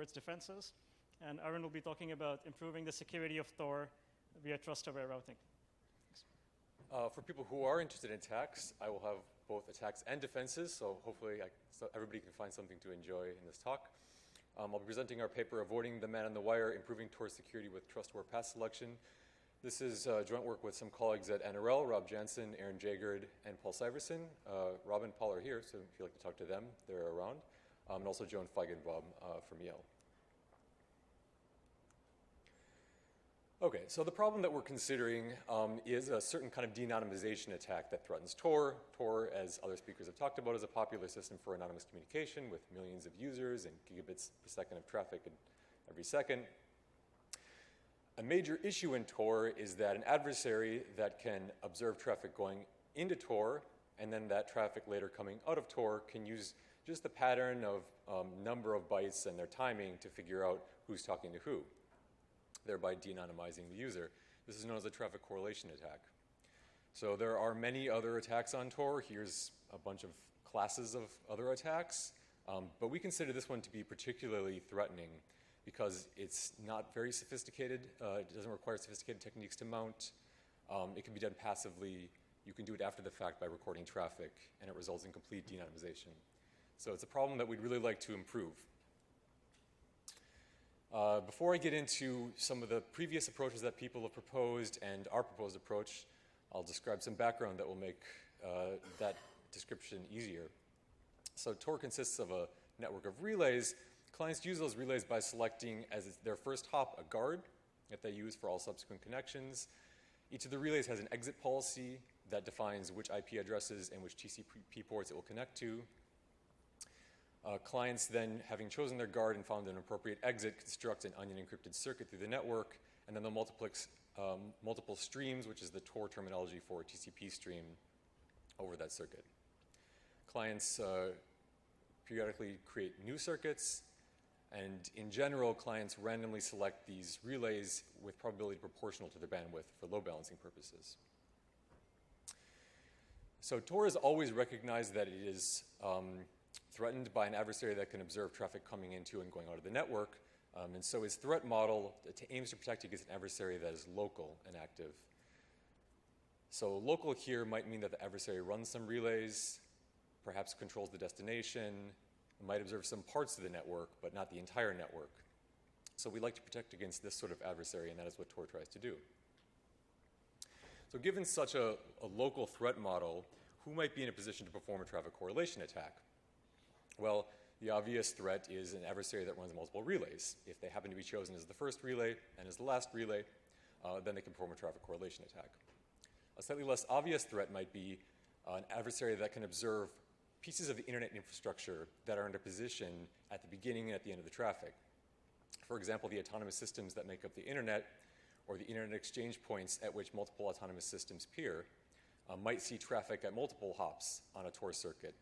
its defenses. And Arun will be talking about improving the security of Tor via trust-aware routing. For people who are interested in attacks, I will have both attacks and defenses, so hopefully so everybody can find something to enjoy in this talk. I'll be presenting our paper, Avoiding the Man on the Wire, Improving Tor Security with Trust-Aware Path Selection. This is joint work with some colleagues at NRL, Rob Jansen, Aaron Jagard, and Paul Syverson. Rob and Paul are here, so if you'd like to talk to them, they're around. And also Joan Feigenbaum from Yale. Okay, so the problem that we're considering is a certain kind of de-anonymization attack that threatens Tor. Tor, as other speakers have talked about, is a popular system for anonymous communication with millions of users and gigabits per second of traffic every second. A major issue in Tor is that an adversary that can observe traffic going into Tor and then that traffic later coming out of Tor can use just the pattern of number of bytes and their timing to figure out who's talking to who, thereby de-anonymizing the user. This is known as a traffic correlation attack. So there are many other attacks on Tor. Here's a bunch of classes of other attacks, but we consider this one to be particularly threatening because it's not very sophisticated. It doesn't require sophisticated techniques to mount. It can be done passively. You can do it after the fact by recording traffic, and it results in complete de-anonymization. So it's a problem that we'd really like to improve. Before I get into some of the previous approaches that people have proposed and our proposed approach, I'll describe some background that will make that description easier. So Tor consists of a network of relays. Clients use those relays by selecting as their first hop a guard that they use for all subsequent connections. Each of the relays has an exit policy that defines which IP addresses and which TCP ports it will connect to. Clients then, having chosen their guard and found an appropriate exit, construct an onion encrypted circuit through the network, and then they'll multiplex multiple streams, which is the Tor terminology for a TCP stream, over that circuit. Clients periodically create new circuits, and in general, clients randomly select these relays with probability proportional to their bandwidth for load balancing purposes. So Tor has always recognized that it is threatened by an adversary that can observe traffic coming into and going out of the network. And so its threat model aims to protect against an adversary that is local and active. So local here might mean that the adversary runs some relays, perhaps controls the destination, might observe some parts of the network, but not the entire network. So we like to protect against this sort of adversary, and that is what Tor tries to do. So given such a local threat model, who might be in a position to perform a traffic correlation attack? Well, the obvious threat is an adversary that runs multiple relays. If they happen to be chosen as the first relay and as the last relay, then they can perform a traffic correlation attack. A slightly less obvious threat might be an adversary that can observe pieces of the internet infrastructure that are in a position at the beginning and at the end of the traffic. For example, the autonomous systems that make up the internet, or the internet exchange points at which multiple autonomous systems peer, might see traffic at multiple hops on a Tor circuit.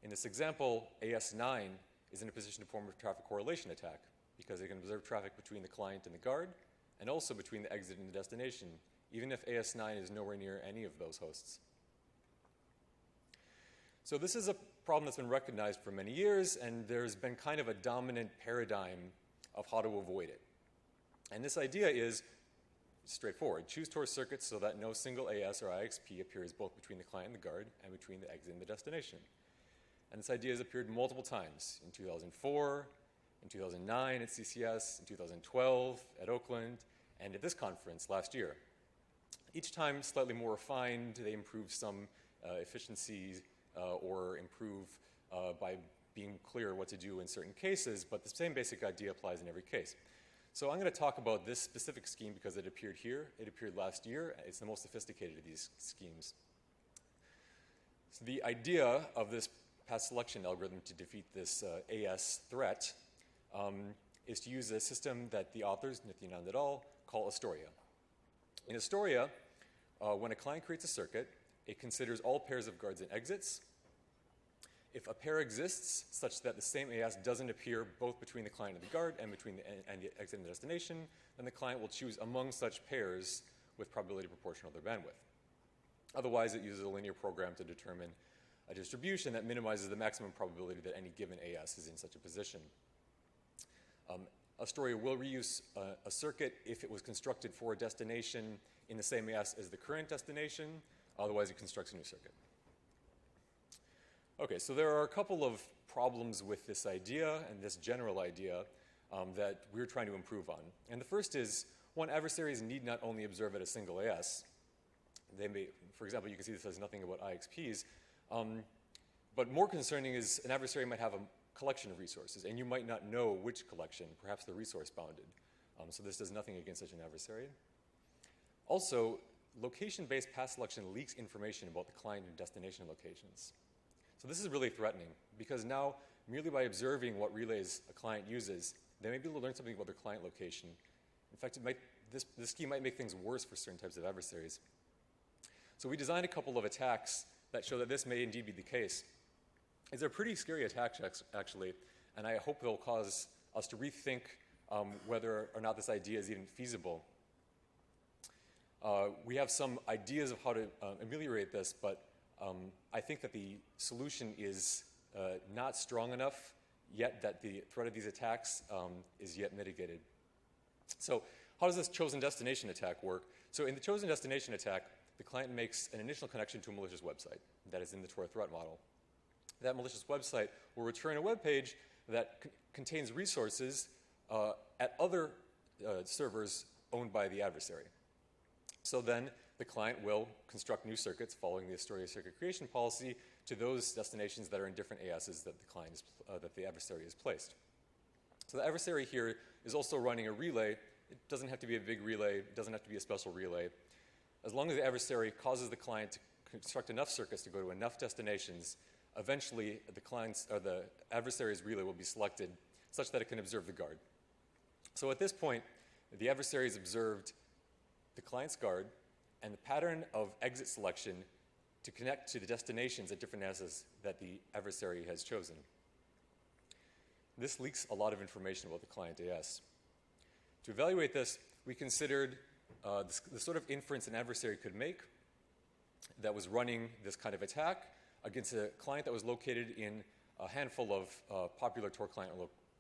In this example, AS9 is in a position to perform a traffic correlation attack because it can observe traffic between the client and the guard, and also between the exit and the destination, even if AS9 is nowhere near any of those hosts. So this is a problem that's been recognized for many years, and there's been kind of a dominant paradigm of how to avoid it. And this idea is straightforward. Choose Tor circuits so that no single AS or IXP appears both between the client and the guard and between the exit and the destination. And this idea has appeared multiple times, in 2004, in 2009 at CCS, in 2012 at Oakland, and at this conference last year. Each time slightly more refined, they improve some efficiencies or improve by being clear what to do in certain cases, but the same basic idea applies in every case. So I'm going to talk about this specific scheme because it appeared here. It appeared last year. It's the most sophisticated of these schemes. So the idea of this path selection algorithm to defeat this AS threat is to use a system that the authors, Nithyanand et al., call Astoria. In Astoria, when a client creates a circuit, it considers all pairs of guards and exits. If a pair exists such that the same AS doesn't appear both between the client and the guard and between the exit and the destination, then the client will choose among such pairs with probability proportional to their bandwidth. Otherwise, it uses a linear program to determine a distribution that minimizes the maximum probability that any given AS is in such a position. A story will reuse a circuit if it was constructed for a destination in the same AS as the current destination. Otherwise, it constructs a new circuit. Okay, so there are a couple of problems with this idea and this general idea that we're trying to improve on. And the first is, one, adversaries need not only observe at a single AS. They may, for example, you can see this says nothing about IXPs. But more concerning is an adversary might have a collection of resources, and you might not know which collection, perhaps the resource bounded. So this does nothing against such an adversary. Also, location-based path selection leaks information about the client and destination locations. So this is really threatening, because now, merely by observing what relays a client uses, they may be able to learn something about their client location. In fact, this scheme might make things worse for certain types of adversaries. So we designed a couple of attacks that show that this may indeed be the case. These are pretty scary attacks, actually, and I hope they'll cause us to rethink whether or not this idea is even feasible. We have some ideas of how to ameliorate this, but I think that the solution is not strong enough yet that the threat of these attacks is yet mitigated. So how does this chosen destination attack work? So in the chosen destination attack, the client makes an initial connection to a malicious website that is in the Tor threat model. That malicious website will return a web page that contains resources at other servers owned by the adversary. So then the client will construct new circuits following the Astoria circuit creation policy to those destinations that are in different ASs that that the adversary has placed. So the adversary here is also running a relay. It doesn't have to be a big relay. It doesn't have to be a special relay. As long as the adversary causes the client to construct enough circuits to go to enough destinations, eventually the adversary's relay will be selected such that it can observe the guard. So at this point, the adversary has observed the client's guard and the pattern of exit selection to connect to the destinations at different ASs that the adversary has chosen. This leaks a lot of information about the client AS. To evaluate this, we considered the sort of inference an adversary could make that was running this kind of attack against a client that was located in a handful of popular Tor client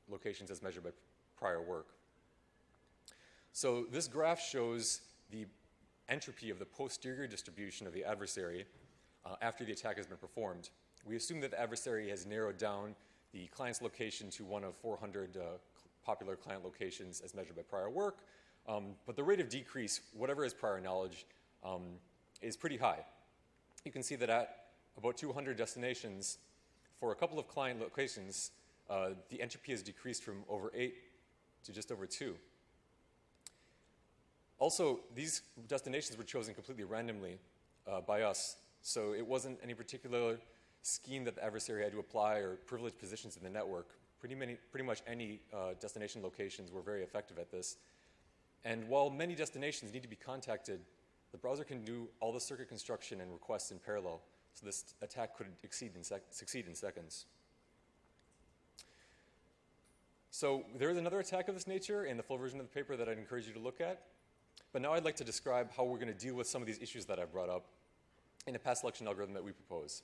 locations as measured by prior work. So this graph shows the entropy of the posterior distribution of the adversary after the attack has been performed. We assume that the adversary has narrowed down the client's location to one of 400 popular client locations as measured by prior work, but the rate of decrease, whatever his prior knowledge, is pretty high. You can see that at about 200 destinations, for a couple of client locations, the entropy has decreased from over 8 to just over 2. Also, these destinations were chosen completely randomly by us, so it wasn't any particular scheme that the adversary had to apply or privileged positions in the network. Pretty much any destination locations were very effective at this. And while many destinations need to be contacted, the browser can do all the circuit construction and requests in parallel, so this attack could succeed in seconds. So there is another attack of this nature in the full version of the paper that I'd encourage you to look at. But now I'd like to describe how we're going to deal with some of these issues that I've brought up in a path selection algorithm that we propose.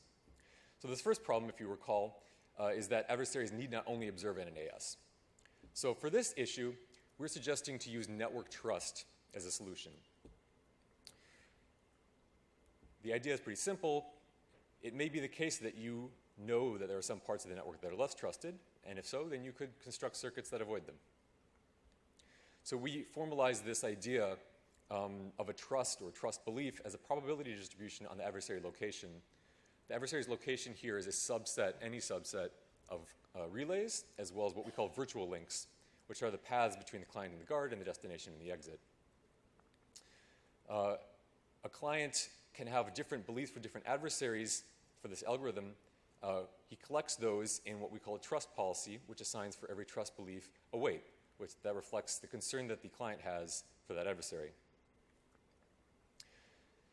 So this first problem, if you recall, is that adversaries need not only observe in an AS. So for this issue, we're suggesting to use network trust as a solution. The idea is pretty simple. It may be the case that you know that there are some parts of the network that are less trusted, and if so, then you could construct circuits that avoid them. So we formalize this idea of a trust or trust belief as a probability distribution on the adversary location. The adversary's location here is a subset, any subset of relays, as well as what we call virtual links, which are the paths between the client and the guard and the destination and the exit. A client can have different beliefs for different adversaries for this algorithm. He collects those in what we call a trust policy, which assigns for every trust belief a weight, that reflects the concern that the client has for that adversary.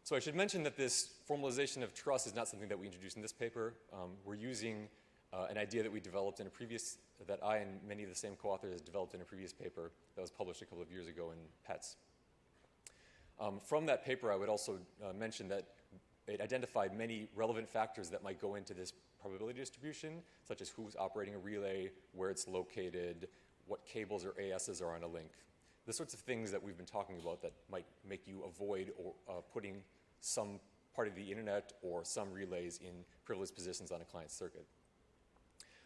So I should mention that this formalization of trust is not something that we introduced in this paper. We're using an idea that we developed in that I and many of the same co-authors developed in a previous paper that was published a couple of years ago in PETS. From that paper, I would also mention that it identified many relevant factors that might go into this probability distribution, such as who's operating a relay, where it's located, what cables or ASs are on a link. The sorts of things that we've been talking about that might make you avoid or putting some part of the internet or some relays in privileged positions on a client circuit.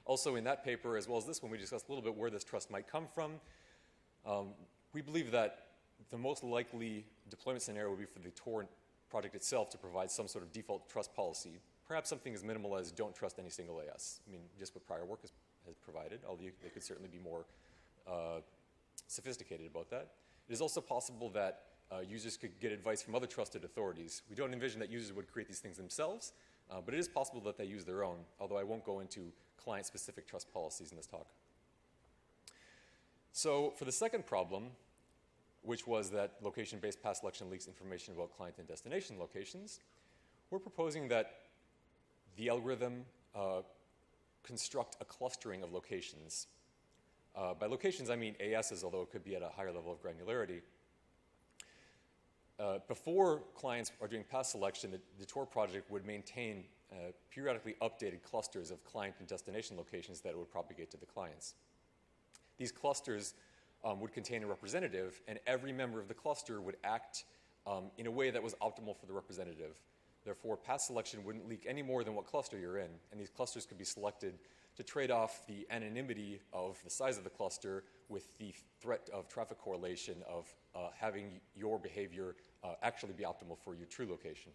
Also in that paper, as well as this one, we discussed a little bit where this trust might come from. We believe that the most likely deployment scenario would be for the Tor project itself to provide some sort of default trust policy, perhaps something as minimal as don't trust any single AS. I mean, just what prior work has provided, although they could certainly be more sophisticated about that. It is also possible that users could get advice from other trusted authorities. We don't envision that users would create these things themselves, but it is possible that they use their own, although I won't go into client-specific trust policies in this talk. So for the second problem, which was that location-based path selection leaks information about client and destination locations, we're proposing that the algorithm construct a clustering of locations. By locations, I mean ASs, although it could be at a higher level of granularity. Before clients are doing path selection, the Tor project would maintain periodically updated clusters of client and destination locations that it would propagate to the clients. These clusters would contain a representative, and every member of the cluster would act in a way that was optimal for the representative. Therefore, path selection wouldn't leak any more than what cluster you're in, and these clusters could be selected to trade off the anonymity of the size of the cluster with the threat of traffic correlation of having your behavior actually be optimal for your true location.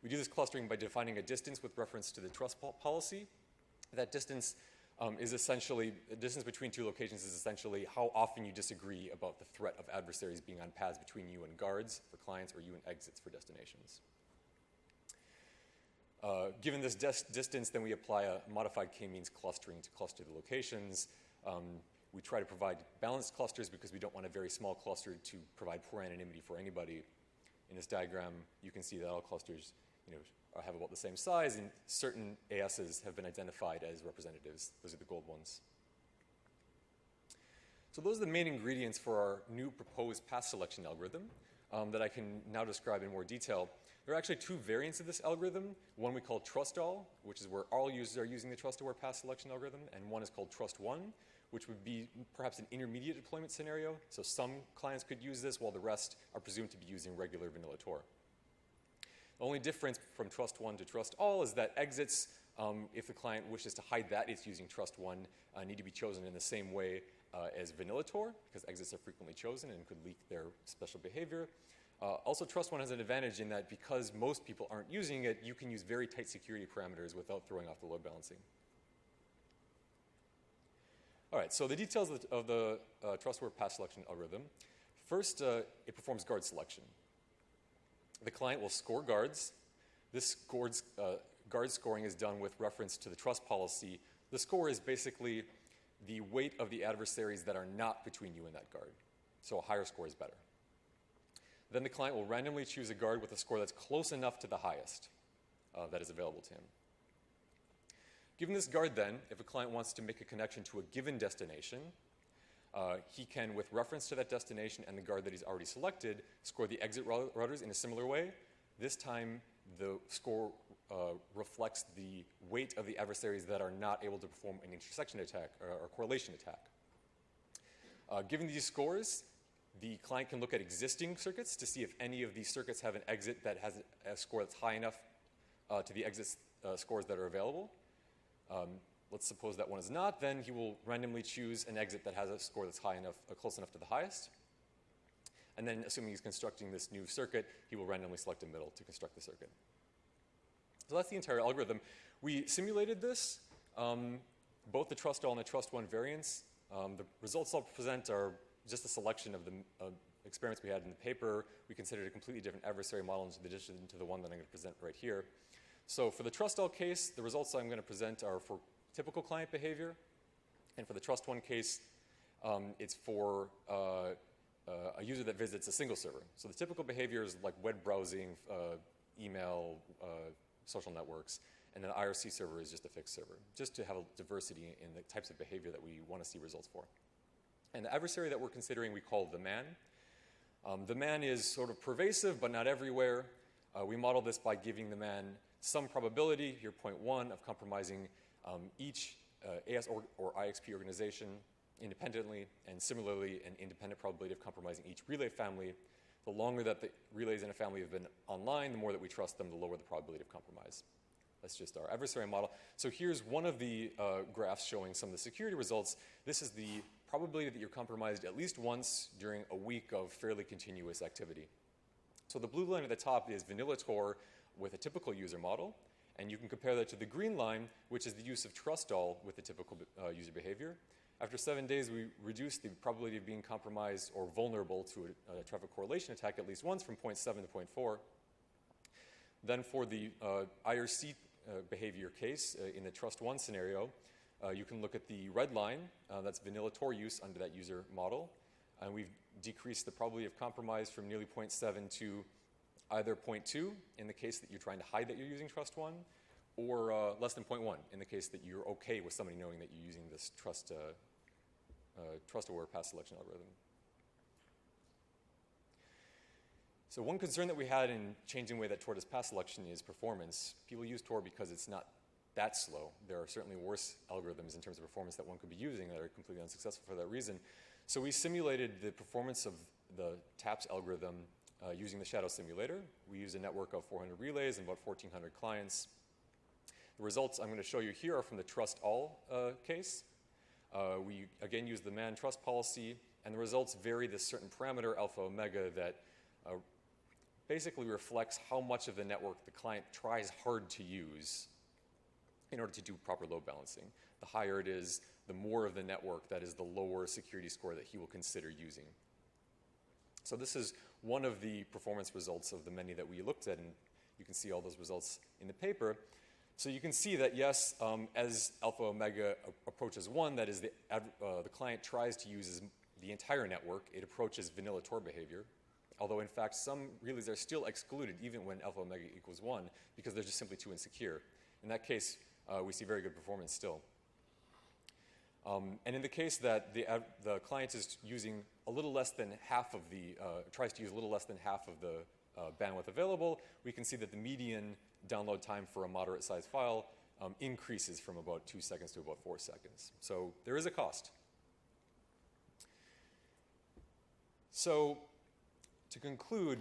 We do this clustering by defining a distance with reference to the trust policy. That distance is essentially, the distance between two locations is essentially how often you disagree about the threat of adversaries being on paths between you and guards for clients or you and exits for destinations. Given this distance, then we apply a modified k-means clustering to cluster the locations. We try to provide balanced clusters because we don't want a very small cluster to provide poor anonymity for anybody. In this diagram, you can see that all clusters have about the same size, and certain ASs have been identified as representatives. Those are the gold ones. So those are the main ingredients for our new proposed path selection algorithm that I can now describe in more detail. There are actually two variants of this algorithm. One we call trust all, which is where all users are using the trust-aware path selection algorithm, and one is called trust one, which would be perhaps an intermediate deployment scenario. So some clients could use this while the rest are presumed to be using regular vanilla Tor. The only difference from trust one to trust all is that exits, if the client wishes to hide that it's using trust one, need to be chosen in the same way as vanilla Tor, because exits are frequently chosen and could leak their special behavior. Also, trust one has an advantage in that because most people aren't using it, you can use very tight security parameters without throwing off the load balancing. All right, so the details of the trust-aware path selection algorithm. First, it performs guard selection. The client will score guards. This guard scoring is done with reference to the trust policy. The score is basically the weight of the adversaries that are not between you and that guard. So a higher score is better. Then the client will randomly choose a guard with a score that's close enough to the highest that is available to him. Given this guard then, if a client wants to make a connection to a given destination, he can, with reference to that destination and the guard that he's already selected, score the exit routers in a similar way. This time, the score reflects the weight of the adversaries that are not able to perform an intersection attack or correlation attack. Given these scores, the client can look at existing circuits to see if any of these circuits have an exit that has a score that's high enough to the exit scores that are available. Let's suppose that one is not, then he will randomly choose an exit that has a score that's high enough, close enough to the highest. And then, assuming he's constructing this new circuit, he will randomly select a middle to construct the circuit. So that's the entire algorithm. We simulated this, both the trust all and the trust one variants. The results I'll present are just a selection of the experiments we had in the paper. We considered a completely different adversary model in addition to the one that I'm going to present right here. So for the trust all case, the results I'm going to present are for typical client behavior. And for the trust one case, it's for a user that visits a single server. So the typical behavior is like web browsing, email, social networks. And then the IRC server is just a fixed server, just to have a diversity in the types of behavior that we want to see results for. And the adversary that we're considering we call the man. The man is sort of pervasive, but not everywhere. We model this by giving the man some probability, here 0.1, of compromising each AS or IXP organization. independently, and similarly an independent probability of compromising each relay family. The longer that the relays in a family have been online, the more that we trust them, the lower the probability of compromise. That's just our adversary model. So here's one of the graphs showing some of the security results. This is the probability that you're compromised at least once during a week of fairly continuous activity. So the blue line at the top is vanilla Tor with a typical user model, and you can compare that to the green line, which is the use of trust all with the typical user behavior. After 7 days, we reduced the probability of being compromised or vulnerable to a traffic correlation attack at least once from 0.7 to 0.4. Then for the IRC behavior case in the trust one scenario, you can look at the red line, that's vanilla Tor use under that user model. And we've decreased the probability of compromise from nearly 0.7 to either 0.2 in the case that you're trying to hide that you're using trust one, or less than 0.1 in the case that you're okay with somebody knowing that you're using this trust-aware path selection algorithm. So one concern that we had in changing the way that Tor does path selection is performance. People use Tor because it's not that slow. There are certainly worse algorithms in terms of performance that one could be using that are completely unsuccessful for that reason. So we simulated the performance of the TAPS algorithm using the shadow simulator. We used a network of 400 relays and about 1,400 clients. The results I'm going to show you here are from the trust all case. We again use the man trust policy, and the results vary this certain parameter, alpha omega, that basically reflects how much of the network the client tries hard to use in order to do proper load balancing. The higher it is, the more of the network that is the lower security score that he will consider using. So this is one of the performance results of the many that we looked at, and you can see all those results in the paper. So you can see that, yes, as alpha omega approaches 1, that is the client tries to use the entire network, it approaches vanilla Tor behavior, although in fact some relays are still excluded even when alpha omega equals 1 because they're just simply too insecure. In that case, we see very good performance still. And in the case that the client is using a little less than half of the, tries to use a little less than half of the bandwidth available, we can see that the median download time for a moderate sized file increases from about 2 seconds to about 4 seconds. So there is a cost. So to conclude,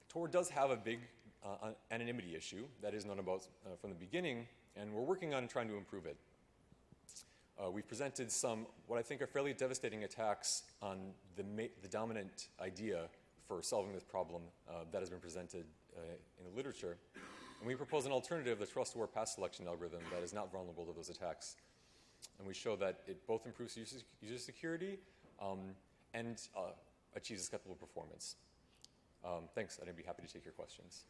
Tor does have a big anonymity issue that is known about from the beginning, and we're working on trying to improve it. We've presented some, what I think are fairly devastating attacks on the dominant idea for solving this problem that has been presented in the literature. And we propose an alternative, the trust-aware path selection algorithm, that is not vulnerable to those attacks. And we show that it both improves user security and achieves acceptable performance. Thanks. I'd be happy to take your questions.